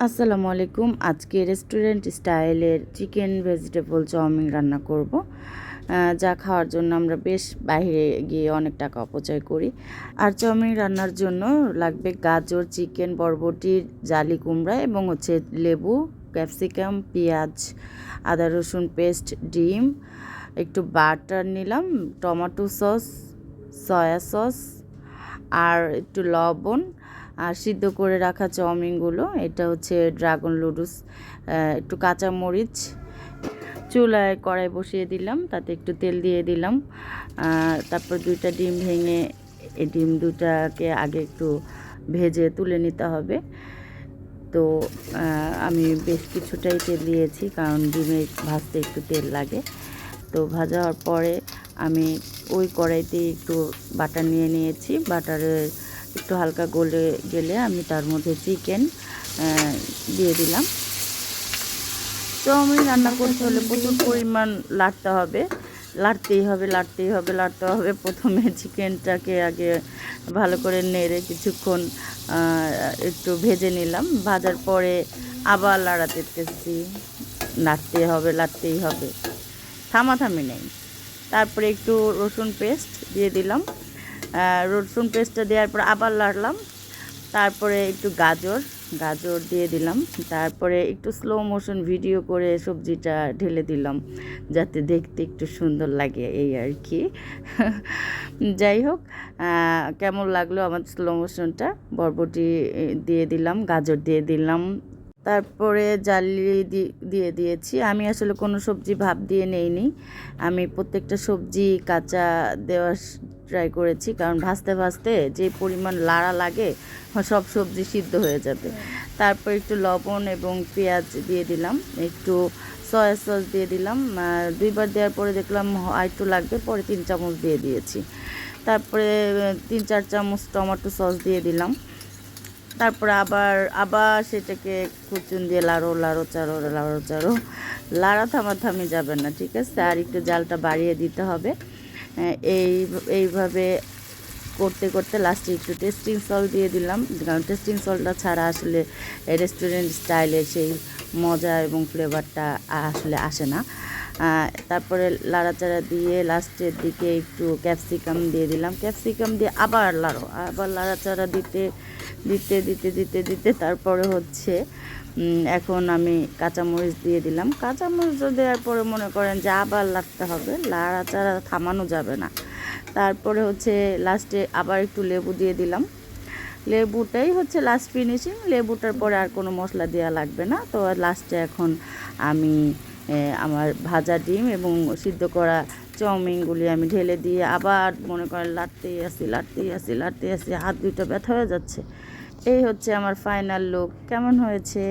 আসসালামু আলাইকুম। আজকে রেস্টুরেন্ট স্টাইলের চিকেন ভেজিটেবল চাউমিন রান্না করব, যা খাওয়ার জন্য আমরা বেশ বাইরে গিয়ে অনেক টাকা অপচয় করি। আর চাউমিন রান্নার জন্য লাগবে গাজর, চিকেন, বরবটি, জালি কুমড়া এবং লেবু, ক্যাপসিকাম, পেঁয়াজ, আদা রসুন পেস্ট, ডিম, একটু বাটার নিলাম, টমেটো সস, সয়া সস আর একটু লবণ আর সিদ্ধ করে রাখা চাউমিনগুলো। এটা হচ্ছে ড্রাগন লুডুস, একটু কাঁচামরিচ, চুলায় কড়াই বসিয়ে দিলাম, তাতে একটু তেল দিয়ে দিলাম। তারপর দুইটা ডিম ভেঙে এই ডিম দুটাকে আগে একটু ভেজে তুলে নিতে হবে। তো আমি বেশ কিছুটাই তেল দিয়েছি, কারণ ডিমে ভাজতে একটু তেল লাগে। তো ভাজা হওয়ার পরে আমি ওই কড়াইতে একটু বাটার নিয়ে নিয়েছি। বাটারে একটু হালকা গলে গেলে আমি তার মধ্যে চিকেন দিয়ে দিলাম। চাউমিন রান্না করতে হলে প্রচুর পরিমাণ লাড়তেই হবে। প্রথমে চিকেনটাকে আগে ভালো করে নেড়ে কিছুক্ষণ একটু ভেজে নিলাম। ভাজার পরে আবার লাড়তেছি, লাড়তেই হবে, থামাথামি নেই। তারপরে একটু রসুন পেস্ট দিয়ে দিলাম। রসুন পেস্টটা দেওয়ার পর আবার লাড়লাম। তারপরে একটু গাজর দিয়ে দিলাম। তারপরে একটু স্লো মোশন ভিডিও করে সবজিটা ঢেলে দিলাম, যাতে দেখতে একটু সুন্দর লাগে, এই আর কি। যাই হোক, কেমন লাগলো আমার স্লো মোশনটা। বরবটি দিয়ে দিলাম, গাজর দিয়ে দিলাম, তারপরে জালি দিয়ে দিয়েছি। আমি আসলে কোনো সবজি ভাপ দিয়ে নেইনি, আমি প্রত্যেকটা সবজি কাঁচা দেওয়ার ট্রাই করেছি, কারণ ভাজতে ভাজতে যে পরিমাণ লাড়া লাগে সব সবজি সিদ্ধ হয়ে যাবে। তারপর একটু লবণ এবং পেঁয়াজ দিয়ে দিলাম, একটু সয়া সস দিয়ে দিলাম। দুইবার দেওয়ার পরে দেখলাম একটু লাগবে, পরে 3 চামচ দিয়ে দিয়েছি। তারপরে 3-4 চামচ টমেটো সস দিয়ে দিলাম। তারপরে আবার সেটাকে খুচুন দিয়ে লাড়া থামাথামি যাবে না, ঠিক আছে? আর একটু জালটা বাড়িয়ে দিতে হবে। এইভাবে করতে করতে লাস্টে একটু টেস্টিং সল্ট দিয়ে দিলাম, কারণ টেস্টিং সল্টটা ছাড়া আসলে রেস্টুরেন্ট স্টাইলে সেই মজা এবং ফ্লেভারটা আসলে আসে না। তারপরে লাড়াচাড়া দিয়ে লাস্টের দিকে একটু ক্যাপসিকাম দিয়ে দিলাম। ক্যাপসিকাম দিয়ে আবার লাড়াচাড়া দিতে দিতে দিতে দিতে দিতে তারপরে এখন আমি কাঁচামরিচ দিয়ে দিলাম। কাঁচামরিচ দেওয়ার পরে মনে করেন যে আবার লাড়তে হবে, লাড়াচাড়া থামানো যাবে না। তারপরে লাস্টে আবার একটু লেবু দিয়ে দিলাম। লেবুটাই লাস্ট ফিনিশিং, লেবুটার পরে আর কোনো মশলা দেওয়া লাগবে না। তো লাস্টে এখন আমি আমার ভাজা ডিম এবং সিদ্ধ করা চাউমিনগুলি আমি ঢেলে দিয়ে আবার মনে করেন লাড়তেই আসি, হাত দুটো ব্যথা হয়ে যাচ্ছে। এই আমার ফাইনাল লুক। কেমন হয়েছে?